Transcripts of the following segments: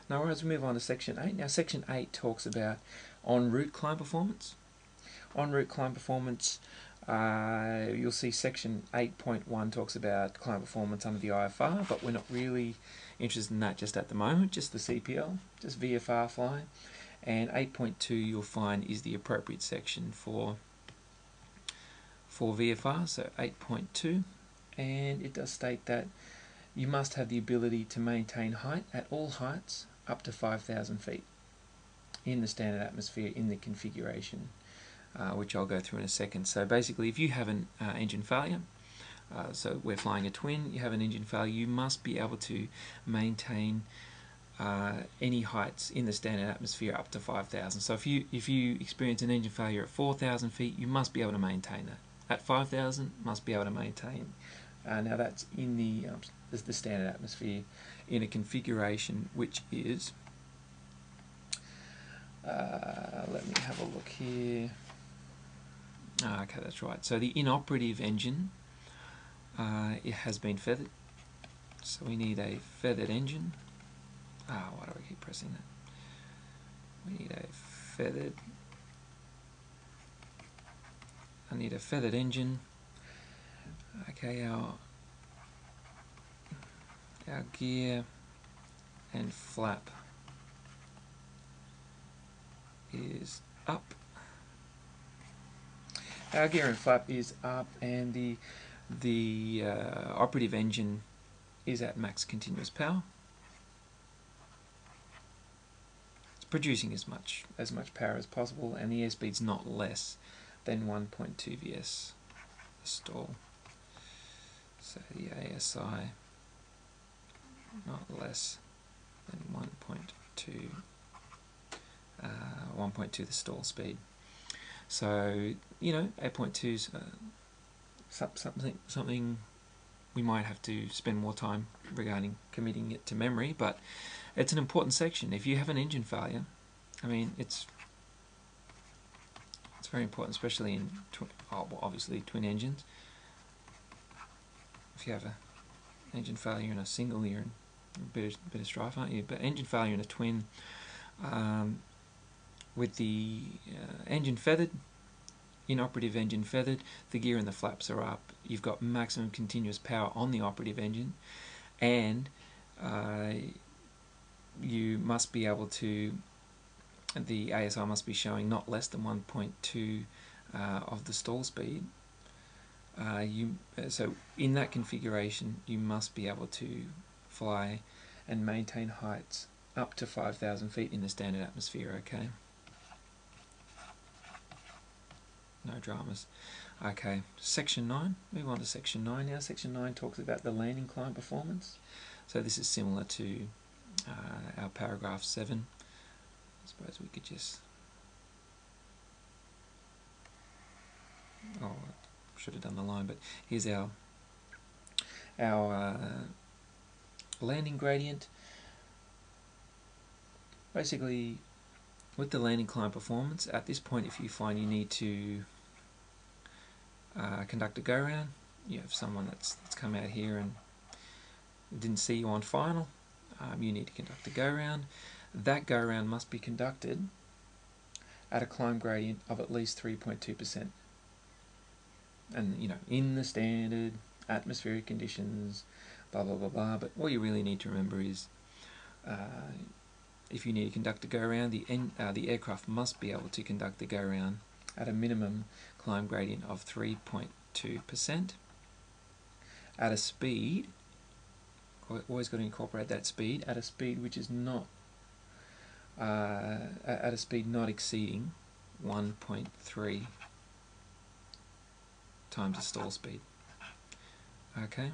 Now as we move on to Section 8, now Section 8 talks about en route climb performance. En route climb performance, you'll see Section 8.1 talks about climb performance under the IFR, but we're not really interested in that just at the moment, just the CPL, just VFR flying. And 8.2 you'll find is the appropriate section for VFR, so 8.2, and it does state that you must have the ability to maintain height at all heights up to 5,000 feet in the standard atmosphere in the configuration, which I'll go through in a second. So basically, if you have an engine failure, so we're flying a twin, you have an engine failure, you must be able to maintain any heights in the standard atmosphere up to 5,000. So if you experience an engine failure at 4,000 feet, you must be able to maintain that. At 5,000, must be able to maintain. Now that's in the standard atmosphere in a configuration which is, let me have a look here. Okay, that's right. So the inoperative engine, it has been feathered. So we need a feathered engine. Why do I keep pressing that? We need a feathered. I need a feathered engine. Okay, our gear and flap is up. Our gear and flap is up, and the operative engine is at max continuous power. It's producing as much power as possible, and the airspeed's not less than 1.2 VS stall. So the ASI not less than 1.2 the stall speed. So 8.2 is something we might have to spend more time regarding committing it to memory, but it's an important section. If you have an engine failure, I mean it's very important, especially in obviously twin engines. If you have an engine failure in a single, you're in a bit of strife, aren't you? But engine failure in a twin, with the engine feathered, inoperative engine feathered, the gear and the flaps are up. You've got maximum continuous power on the operative engine, and you must be able to, the ASI must be showing not less than 1.2 of the stall speed. So in that configuration, you must be able to fly and maintain heights up to 5,000 feet in the standard atmosphere. Okay. No dramas. Okay, Section 9. Move on to Section 9 now. Section 9 talks about the landing climb performance. So this is similar to our paragraph 7. I suppose we could just... I should have done the line, but here's our landing gradient. Basically, with the landing climb performance, at this point, if you find you need to conduct a go-round, you have someone that's come out here and didn't see you on final, you need to conduct a go-round. That go-round must be conducted at a climb gradient of at least 3.2%. And, in the standard atmospheric conditions, blah, blah, blah, blah. But what you really need to remember is, if you need to conduct a go-round, the aircraft must be able to conduct the go-round at a minimum climb gradient of 3.2% at a speed, always got to incorporate that speed, at a speed which is not, at a speed not exceeding 1.3 times the stall speed. Okay,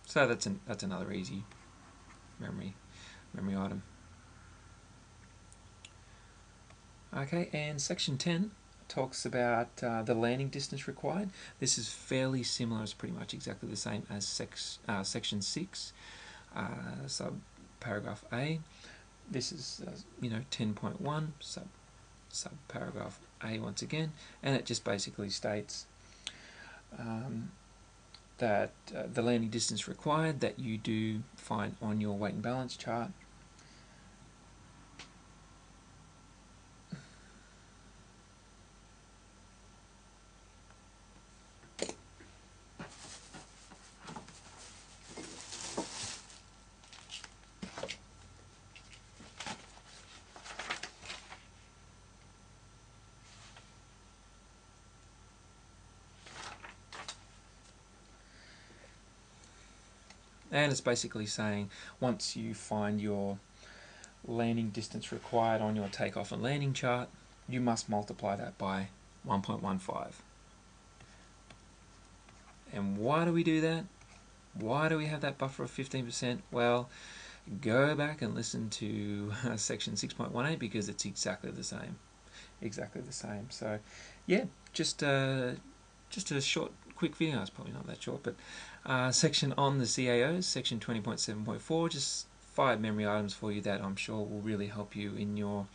so that's another easy memory item. Okay, and Section 10 talks about the landing distance required. This is fairly similar, it's pretty much exactly the same as Section 6, sub paragraph A. This is 10.1, sub paragraph A once again, and it just basically states that the landing distance required that you do find on your weight and balance chart And it's basically saying once you find your landing distance required on your takeoff and landing chart, you must multiply that by 1.15. And why do we do that? Why do we have that buffer of 15%? Well, go back and listen to section 6.18 because it's exactly the same. Exactly the same. So, yeah, just a short, quick video. It's probably not that short, but section on the CAOs, section 20.7.4, just 5 memory items for you that I'm sure will really help you in your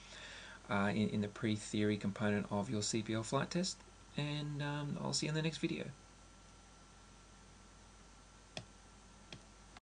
in the pre-theory component of your CPL flight test. And I'll see you in the next video.